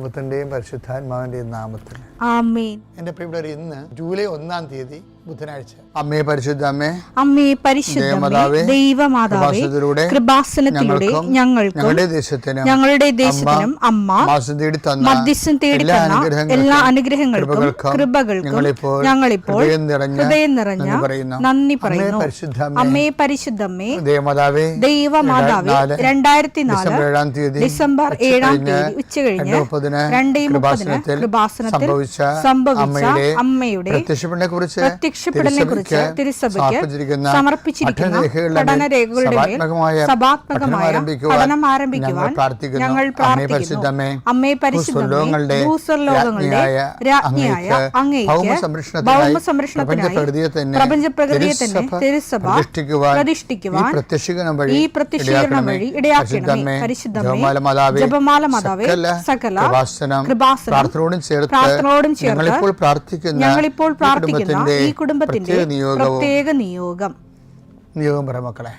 പുത്രന്റെയും പരിശുദ്ധാത്മാവിന്റെയും നാമത്തിൽ ആമേൻ. എന്റെ പ്രിയപ്പെട്ടവർ, ഇന്ന് ജൂലൈ 1-ാം തീയതി ബുധനാഴ്ച. അമ്മേ പരിശുദ്ധ അമ്മേ, അമ്മേ പരിശുദ്ധമേ, ദൈവമാതാവേ, കൃപാസനത്തിലൂടെ ഞങ്ങൾക്കും ഞങ്ങളുടെ ദേശത്തിനും അമ്മ മധ്യസ്ഥം തേടി തന്ന എല്ലാ അനുഗ്രഹങ്ങൾക്കും കൃപകൾക്കും ഞങ്ങളിപ്പോൾ ഹൃദയം നിറഞ്ഞ നന്ദി പറയുന്നു. അമ്മേ പരിശുദ്ധമേ, ദൈവമാതാവേ, 2004 ഡിസംബർ 7-ാം തീയതി ഉച്ചകഴിഞ്ഞ് 2:30 കൃപാസനത്തിൽ സംഭവിച്ച അമ്മയുടെ പ്രത്യക്ഷപ്പെടലിനെ കുറിച്ച് തിരുസഭയ്ക്ക് സമർപ്പിച്ചിരിക്കുന്ന പഠനരേഖകളുടെ മേൽ സഭാത്മകമായ പഠനം ആരംഭിക്കുവാൻ ഞങ്ങൾ പ്രാർത്ഥിക്കുന്നു. അമ്മേ പരിശുദ്ധമേ, ഭൂസ്വർലോകങ്ങളുടെ രാജ്ഞിയായ അങ്ങേയ്ക്ക് ഭൗമസംരക്ഷണത്തിനായി പ്രപഞ്ചപ്രകൃതിയെ തന്നെ തിരുസഭ പ്രതിഷ്ഠിക്കുവാൻ ഈ പ്രത്യക്ഷീകരണം വഴി ഇടയാക്കണമേ. പരിശുദ്ധമേ, ജപമാല മാതാവേ, സകല കൃപാസനം പ്രാർത്ഥനയോടും ചേർത്ത് ഞങ്ങളിപ്പോൾ പ്രാർത്ഥിക്കുന്ന ഈ കുടുംബത്തിന്റെ പ്രത്യേക നിയോഗം പറ മക്കളെ.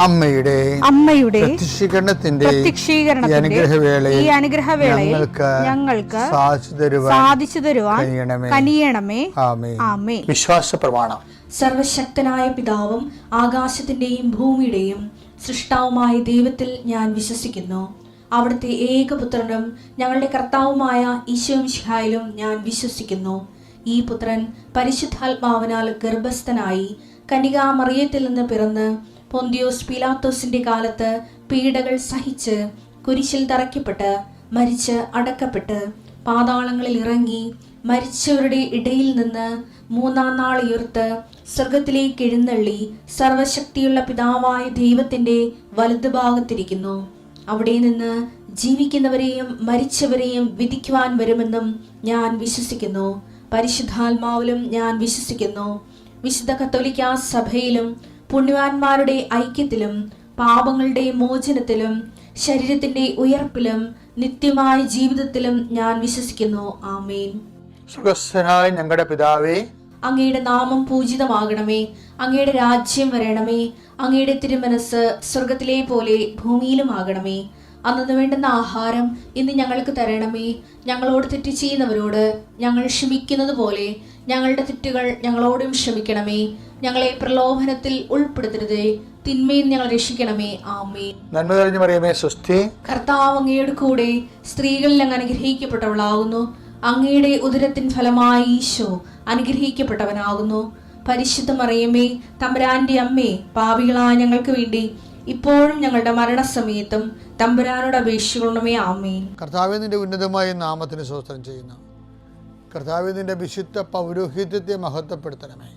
അമ്മയുടെ പ്രത്യക്ഷീകരണത്തിന്റെ ഈ അനുഗ്രഹവേളയിൽ ഞങ്ങൾക്ക് സാധിച്ചു തരുവാൻ കനിയണമേ. ആമേൻ. വിശ്വാസ പ്രമാണം. സർവശക്തനായ പിതാവും ആകാശത്തിന്റെയും ഭൂമിയുടെയും സൃഷ്ടാവുമായ ദൈവത്തിൽ ഞാൻ വിശ്വസിക്കുന്നു. അവിടുത്തെ ഏകപുത്രനും ഞങ്ങളുടെ കർത്താവുമായ ഈശോമിശിഹായിലും ഞാൻ വിശ്വസിക്കുന്നു. ഈ പുത്രൻ പരിശുദ്ധാത്മാവിനാൽ ഗർഭസ്ഥനായി കന്യകാമറിയത്തിൽ നിന്ന് പിറന്ന് പൊന്തിയോസ് പീലാത്തോസിന്റെ കാലത്ത് പീഡകൾ സഹിച്ച് കുരിശിൽ തറയ്ക്കപ്പെട്ട് മരിച്ച് അടക്കപ്പെട്ട് പാതാളങ്ങളിൽ ഇറങ്ങി മരിച്ചവരുടെ ഇടയിൽ നിന്ന് 3-ാം നാൾ ഉയർത്ത് സ്വർഗത്തിലേക്ക് എഴുന്നള്ളി സർവശക്തിയുള്ള പിതാവായ ദൈവത്തിന്റെ വലതുഭാഗത്തിരിക്കുന്നു. അവിടെ നിന്ന് ജീവിക്കുന്നവരെയും മരിച്ചവരെയും വിധിക്കുവാൻ വരുമെന്നും ഞാൻ വിശ്വസിക്കുന്നു. പരിശുദ്ധാത്മാവിലും ഞാൻ വിശ്വസിക്കുന്നു. വിശുദ്ധ കത്തോലിക്കാ സഭയിലും പുണ്യവാന്മാരുടെ ഐക്യത്തിലും പാപങ്ങളുടെ മോചനത്തിലും ശരീരത്തിന്റെ ഉയർപ്പിലും നിത്യമായ ജീവിതത്തിലും ഞാൻ വിശ്വസിക്കുന്നു. ആമേൻ. സുഖസ്ഥനായ ഞങ്ങളുടെ പിതാവേ, അങ്ങയുടെ നാമം പൂജിതമാകണമേ. അങ്ങയുടെ രാജ്യം വരണമേ. അങ്ങയുടെ തിരുമനസ് സ്വർഗത്തിലെ പോലെ ഭൂമിയിലും ആകണമേ. അന്നു വേണ്ടുന്ന ആഹാരം ഇന്ന് ഞങ്ങൾക്ക് തരണമേ. ഞങ്ങളോട് തെറ്റ് ചെയ്യുന്നവരോട് ഞങ്ങൾ ക്ഷമിക്കുന്നത് പോലെ ഞങ്ങളുടെ തെറ്റുകൾ ഞങ്ങളോടും ക്ഷമിക്കണമേ. ഞങ്ങളെ പ്രലോഭനത്തിൽ ഉൾപ്പെടുത്തരുതേ, തിന്മയിൽ ഞങ്ങൾ രക്ഷിക്കണമേ. ആമേൻ. നന്മ നിറഞ്ഞ മറിയമേ, സ്വസ്തി. കർത്താവ് അങ്ങയുടെ കൂടെ സ്ത്രീകളിൽ അങ്ങ് അനുഗ്രഹിക്കപ്പെട്ടവളാകുന്നു. അങ്ങയുടെ ഉദരത്തിൻ ഫലമായി ഈശോ അനുഗ്രഹിക്കപ്പെട്ടവനാകുന്നു. പരിശുദ്ധ മറിയമേ, തമ്പുരാന്റെ അമ്മേ, പാപികളായ ഞങ്ങൾക്ക് വേണ്ടി ഇപ്പോഴും ഞങ്ങളുടെ മരണസമയത്തും തമ്പുരാനോട് അപേക്ഷിക്കണമേ. ആമേൻ. കർത്താവേ, നിന്റെ ഉന്നതമായ നാമത്തിന് സ്തോത്രം ചെയ്യുന്നു. കർത്താവേ, നിന്റെ വിശുദ്ധ പൗരോഹിത്യത്തെ മഹത്വപ്പെടുത്തണമേ.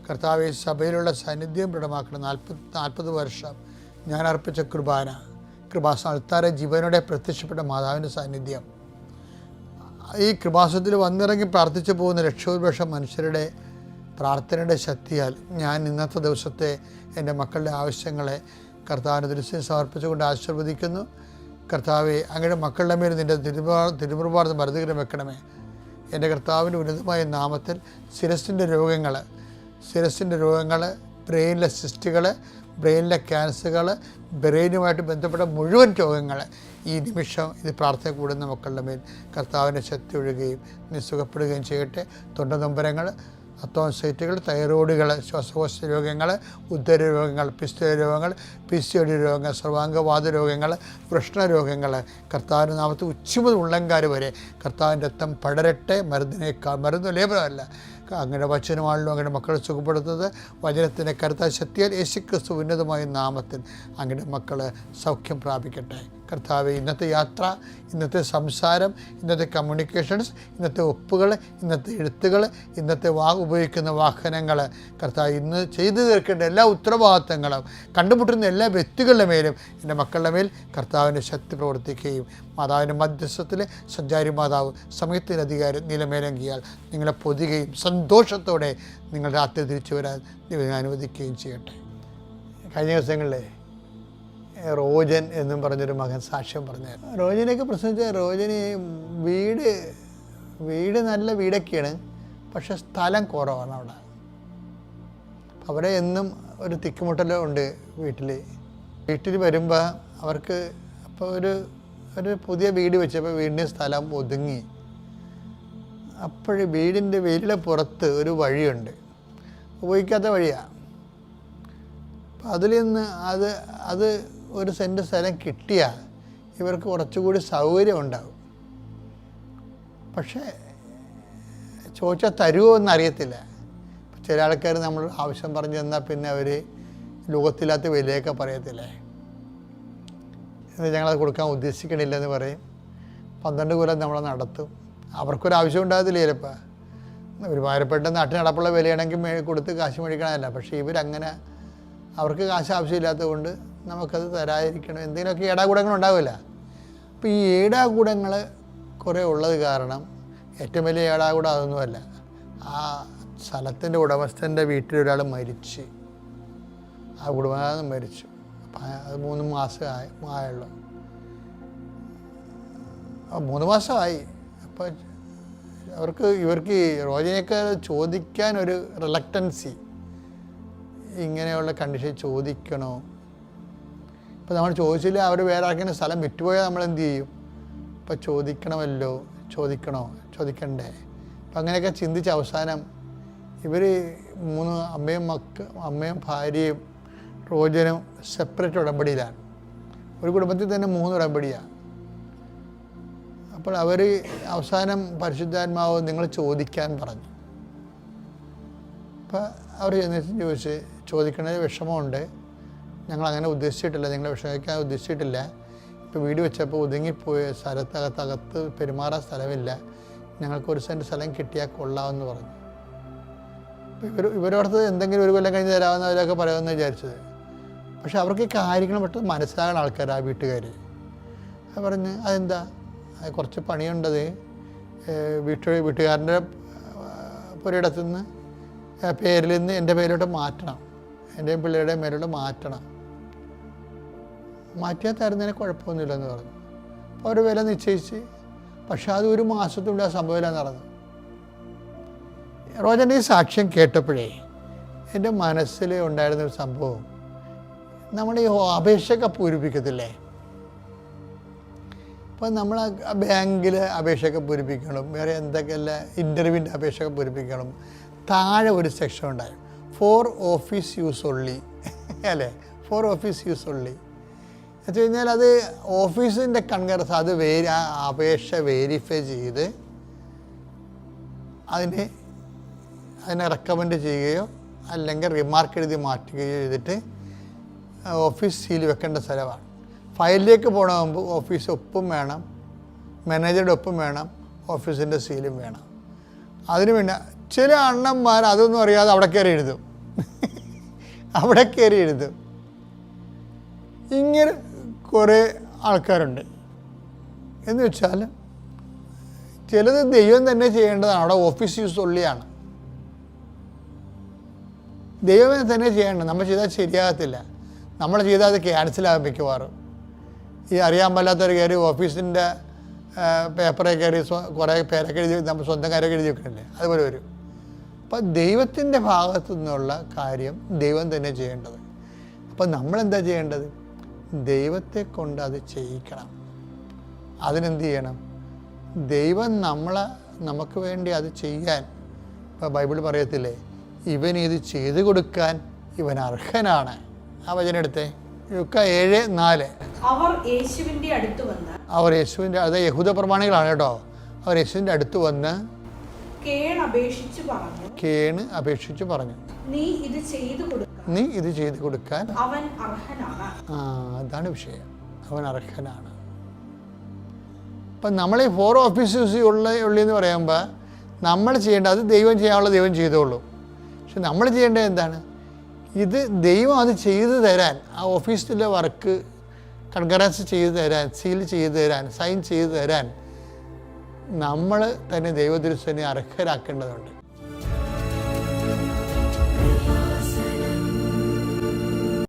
കർത്താവെ, സഭയിലുള്ള സാന്നിധ്യം ദൃഢമാക്കണം. 40 വർഷം ഞാൻ അർപ്പിച്ച കൃപാസന ജീവനോടെ പ്രത്യക്ഷപ്പെട്ട മാതാവിൻ്റെ സാന്നിധ്യം ഈ കൃപാസനത്തിൽ വന്നിറങ്ങി പ്രാർത്ഥിച്ചു പോകുന്ന ലക്ഷോപലക്ഷം മനുഷ്യരുടെ പ്രാർത്ഥനയുടെ ശക്തിയാൽ ഞാൻ ഇന്നത്തെ ദിവസത്തെ എൻ്റെ മക്കളുടെ ആവശ്യങ്ങളെ കർത്താവിൻ്റെ ദൃശ്യം സമർപ്പിച്ചുകൊണ്ട് ആശീർവദിക്കുന്നു. കർത്താവെ, അങ്ങയുടെ മക്കളുടെ മേൽ നിൻ്റെ തിരുമുറുപാടുന്ന മരുന്നുകരം വെക്കണമേ. എൻ്റെ കർത്താവിൻ്റെ ഉന്നതമായ നാമത്തിൽ ശിരസിൻ്റെ രോഗങ്ങൾ, ബ്രെയിനിലെ സിസ്റ്റുകൾ, ബ്രെയിനിലെ ക്യാൻസറുകൾ, ബ്രെയിനുമായിട്ട് ബന്ധപ്പെട്ട മുഴുവൻ രോഗങ്ങൾ ഈ നിമിഷം ഇത് പ്രാർത്ഥന കൂടുന്ന മക്കളുടെ മേൽ കർത്താവിൻ്റെ ശക്തി ഒഴുകുകയും നീ സുഖപ്പെടുകയും ചെയ്യട്ടെ. തൊണ്ടനൊമ്പരങ്ങൾ, അത്തോൺസൈറ്റുകൾ, തൈറോയിഡുകൾ, ശ്വാസകോശ രോഗങ്ങൾ, ഉദര രോഗങ്ങൾ, പിസ്ത രോഗങ്ങൾ, PCOD രോഗങ്ങൾ, സർവാംഗവാത രോഗങ്ങൾ, വൃഷ്ണരോഗങ്ങൾ, കർത്താവിൻ്റെ നാമത്തിൽ ഉച്ചമുതൽ ഉള്ളങ്കാര് വരെ കർത്താവിൻ്റെ രക്തം പടരട്ടെ. മരുന്ന് ലേപനമല്ല, അങ്ങനെ വചനമാണല്ലോ അങ്ങനെ മക്കളെ സുഖപ്പെടുത്തുന്നത്. വചനത്തിൻ്റെ കരുത്താ ശക്തിയാൽ യേശുക്രിസ്തു ഉന്നതമായ നാമത്തിൽ അങ്ങനെ മക്കൾ സൗഖ്യം പ്രാപിക്കട്ടെ. കർത്താവെ, ഇന്നത്തെ യാത്ര, ഇന്നത്തെ സംസാരം, ഇന്നത്തെ കമ്മ്യൂണിക്കേഷൻസ്, ഇന്നത്തെ ഒപ്പുകൾ, ഇന്നത്തെ എഴുത്തുകൾ, ഇന്നത്തെ ഉപയോഗിക്കുന്ന വാഹനങ്ങൾ, കർത്താവ് ഇന്ന് ചെയ്തു തീർക്കേണ്ട എല്ലാ ഉത്തരവാദിത്തങ്ങളും കണ്ടുമുട്ടുന്ന എല്ലാ വ്യക്തികളുടെ മേലും എൻ്റെ മക്കളുടെ മേൽ കർത്താവിൻ്റെ ശക്തി പ്രവർത്തിക്കുകയും മാതാവിൻ്റെ മധ്യസ്ഥത്തിൽ സഞ്ചാരി മാതാവ് സമയത്തിൻ്റെ അധികാരം നിലമേലങ്കിയാൽ നിങ്ങളെ പൊതുകയും സന്തോഷത്തോടെ നിങ്ങൾ രാത്രി തിരിച്ചു വരാൻ ദൈവം അനുവദിക്കുകയും ചെയ്യട്ടെ. കഴിഞ്ഞ ദിവസങ്ങളിലെ റോജൻ എന്നും പറഞ്ഞൊരു മകൻ സാക്ഷ്യം പറഞ്ഞു. റോജനെയൊക്കെ പ്രശ്നിച്ച റോജന് വീട് നല്ല വീടൊക്കെയാണ്, പക്ഷെ സ്ഥലം കുറവാണ് അവിടെ. അവിടെ എന്നും ഒരു തിക്കുമുട്ടലും ഉണ്ട് വീട്ടിൽ വരുമ്പോൾ അവർക്ക് അപ്പോൾ ഒരു പുതിയ വീട് വെച്ചപ്പോൾ വീടിൻ്റെ സ്ഥലം ഒതുങ്ങി. അപ്പോഴും വീടിൻ്റെ പുറത്ത് ഒരു വഴിയുണ്ട്, ഉപയോഗിക്കാത്ത വഴിയാണ്. അപ്പം അതിൽ നിന്ന് അത് 1 സെൻറ്റ് സ്ഥലം കിട്ടിയാൽ ഇവർക്ക് കുറച്ചുകൂടി സൗകര്യം ഉണ്ടാകും. പക്ഷേ ചോദിച്ചാൽ തരുമോ എന്നറിയത്തില്ല. ചില ആൾക്കാർ നമ്മൾ ആവശ്യം പറഞ്ഞു തന്നാൽ പിന്നെ അവർ ലോകത്തില്ലാത്ത വിലയൊക്കെ പറയത്തില്ലേ, ഞങ്ങളത് കൊടുക്കാൻ ഉദ്ദേശിക്കണില്ലെന്ന് പറയും. 12 കൊല്ലം നമ്മളെ നടത്തും. അവർക്കൊരാവശ്യം ഉണ്ടാകത്തില്ല ചിലപ്പോൾ. ഒരു ഭാരപ്പെട്ട നാട്ടിൽ നടപ്പുള്ള വിലയാണെങ്കിൽ കൊടുത്ത് കാശ് മേടിക്കണമല്ല. പക്ഷേ ഇവരങ്ങനെ അവർക്ക് കാശ് ആവശ്യമില്ലാത്തത് കൊണ്ട് നമുക്കത് തരാതിരിക്കണം, എന്തെങ്കിലുമൊക്കെ ഏടാകൂടങ്ങൾ ഉണ്ടാവില്ല. അപ്പോൾ ഈ ഏടാകൂടങ്ങൾ കുറേ ഉള്ളത് കാരണം ഏറ്റവും വലിയ ഏടാകൂടം അതൊന്നുമല്ല. ആ സ്ഥലത്തിൻ്റെ ഉടമസ്ഥൻ്റെ വീട്ടിലൊരാൾ മരിച്ച്, ആ കുടുംബം മരിച്ചു. അപ്പം അത് 3 മാസം ആയുള്ളൂ. 3 മാസമായി. അപ്പോൾ ഇവർക്ക് റോജനെയൊക്കെ ചോദിക്കാനൊരു റിലക്റ്റൻസി, ഇങ്ങനെയുള്ള കണ്ടീഷൻ ചോദിക്കണോ. ഇപ്പോൾ നമ്മൾ ചോദിച്ചില്ല, അവർ വേറെ ആർക്കെങ്കിലും സ്ഥലം വിറ്റുപോയാൽ നമ്മൾ എന്ത് ചെയ്യും? ഇപ്പോൾ ചോദിക്കണ്ടേ. അപ്പം അങ്ങനെയൊക്കെ ചിന്തിച്ച് അവസാനം ഇവർ 3 അമ്മയും ഭാര്യയും റോജനും സെപ്പറേറ്റ് ഉടമ്പടിയിലാണ്. ഒരു കുടുംബത്തിൽ തന്നെ 3 ഉടമ്പടിയാണ്. അപ്പോൾ അവർ അവസാനം പരിശുദ്ധാത്മാവ് നിങ്ങൾ ചോദിക്കാൻ പറഞ്ഞു. അപ്പോൾ അവർ ചോദിച്ച് ചോദിക്കണത് വിഷമമുണ്ട്, ഞങ്ങളങ്ങനെ ഉദ്ദേശിച്ചിട്ടില്ല, നിങ്ങളെ വിഷമിക്കാൻ ഉദ്ദേശിച്ചിട്ടില്ല. ഇപ്പോൾ വീട് വെച്ചപ്പോൾ ഒതുങ്ങിപ്പോയ സ്ഥലത്തകത്ത് പെരുമാറാൻ സ്ഥലമില്ല, ഞങ്ങൾക്ക് 1 സെൻറ്റ് സ്ഥലം കിട്ടിയാൽ കൊള്ളാമെന്ന് പറഞ്ഞു. അപ്പോൾ ഇവരോടത്ത് എന്തെങ്കിലും 1 കൊല്ലം കഴിഞ്ഞ് തരാമെന്നവരൊക്കെ പറയുമെന്ന് വിചാരിച്ചത്. പക്ഷെ അവർക്ക് കാര്യങ്ങൾ പെട്ടെന്ന് മനസ്സിലാകുന്ന ആൾക്കാർ, ആ വീട്ടുകാർ. അത് പറഞ്ഞ് അതെന്താ, കുറച്ച് പണിയുണ്ടത്, വീട്ടുകാരൻ്റെ പുരയിടത്തു നിന്ന് പേരിൽ നിന്ന് എൻ്റെ പേരിലോട്ട് മാറ്റണം, എൻ്റെയും പിള്ളേരുടെ മേലോട്ട് മാറ്റണം. മാറ്റിയാൽ തരുന്നതിന് കുഴപ്പമൊന്നുമില്ലെന്ന് പറഞ്ഞു. അപ്പോൾ അവർ വില നിശ്ചയിച്ച്. പക്ഷെ അത് 1 മാസത്തിനുള്ളിൽ ആ സംഭവമില്ലെന്ന് പറഞ്ഞു. റോജൻ്റെ ഈ സാക്ഷ്യം കേട്ടപ്പോഴേ എൻ്റെ മനസ്സിൽ ഉണ്ടായിരുന്നൊരു സംഭവം, നമ്മൾ ഈ അപേക്ഷയൊക്കെ പൂരിപ്പിക്കത്തില്ലേ. അപ്പോൾ നമ്മൾ ബാങ്കിൽ അപേക്ഷയൊക്കെ പൂരിപ്പിക്കണം, വേറെ എന്തൊക്കെയല്ല ഇൻ്റർവ്യൂവിൻ്റെ അപേക്ഷയൊക്കെ പൂരിപ്പിക്കണം. താഴെ ഒരു സെക്ഷൻ ഉണ്ടായി, ഫോർ ഓഫീസ് യൂസ് ഒള്ളി അല്ലേ, ഫോർ ഓഫീസ് യൂസ് ഒള്ളി എന്ന് വെച്ച് കഴിഞ്ഞാൽ അത് ഓഫീസിൻ്റെ കൺകറസ്, അത് ആ അപേക്ഷ വെരിഫൈ ചെയ്ത് അതിനെ റെക്കമെൻഡ് ചെയ്യുകയോ അല്ലെങ്കിൽ റിമാർക്ക് എഴുതി മാറ്റുകയോ ചെയ്തിട്ട് ഓഫീസ് സീൽ വെക്കേണ്ട സ്ഥലമാണ്. ഫയലിലേക്ക് പോകണമെങ്കിൽ ഓഫീസ് ഒപ്പും വേണം, മാനേജറുടെ ഒപ്പും വേണം, ഓഫീസിൻ്റെ സീലും വേണം. അതിന് പിന്നെ ചില അണ്ണന്മാർ അതൊന്നും അറിയാതെ അവിടെ കയറി എഴുതും. ഇങ്ങനെ കുറേ ആൾക്കാരുണ്ട്. എന്ന് വെച്ചാൽ ചിലത് ദൈവം തന്നെ ചെയ്യേണ്ടതാണ്, അവിടെ ഓഫീസ് യൂസ് ഉള്ളിയാണ്. ദൈവം തന്നെ ചെയ്യേണ്ടത്, നമ്മൾ ചെയ്താൽ ശരിയാകത്തില്ല. നമ്മൾ ചെയ്താൽ അത് ക്യാൻസലാകും മിക്കവാറും. ഈ അറിയാൻ പാടില്ലാത്തവർ കയറി ഓഫീസിൻ്റെ പേപ്പറെ കയറി കുറേ പേരൊക്കെ എഴുതി നമ്മൾ സ്വന്തം കാര്യമൊക്കെ എഴുതി വെക്കണില്ലേ, അതുപോലെ വരും. അപ്പം ദൈവത്തിൻ്റെ ഭാഗത്തു നിന്നുള്ള കാര്യം ദൈവം തന്നെ ചെയ്യേണ്ടത്. അപ്പം നമ്മളെന്താ ചെയ്യേണ്ടത്? ദൈവത്തെ കൊണ്ട് അത് ചെയ്യിക്കണം. അതിനെന്ത് ചെയ്യണം? ദൈവം നമുക്ക് വേണ്ടി അത് ചെയ്യാൻ ഇപ്പോൾ ബൈബിൾ പറയത്തില്ലേ, ഇവൻ ഇത് ചെയ്തു കൊടുക്കാൻ ഇവൻ അർഹനാണ്. ആ വചനം എടുത്തേ, ലുക്ക 7:4. അവർ യേശുവിന്റെ അടുത്ത് വന്ന്, അവർ യേശുവിൻ്റെ, അത് യഹൂദ പ്രമാണികളാണ് കേട്ടോ, അവർ യേശുവിൻ്റെ അടുത്ത് വന്ന് കേണ് അപേക്ഷിച്ച് പറഞ്ഞു, നീ ഇത് ചെയ്തു കൊടുക്കാൻ അവൻ അർഹനാണ്. അതാണ് വിഷയം, അവൻ അർഹനാണ്. അപ്പം നമ്മൾ ഈ 4 ഓഫീസേഴ്സ് ഉള്ളെന്ന് പറയുമ്പോൾ നമ്മൾ ചെയ്യേണ്ടത്, അത് ദൈവം ചെയ്യാനുള്ള ദൈവം ചെയ്തോളൂ. പക്ഷെ നമ്മൾ ചെയ്യേണ്ടത് എന്താണ്? ഇത് ദൈവം അത് ചെയ്തു തരാൻ, ആ ഓഫീസിലെ വർക്ക് കൺകറൻസ് ചെയ്തു തരാൻ, സീൽ ചെയ്തു തരാൻ, സൈൻ ചെയ്തു തരാൻ നമ്മൾ തന്നെ ദൈവത്തിരുസനെ അർഹരാക്കേണ്ടതുണ്ട്.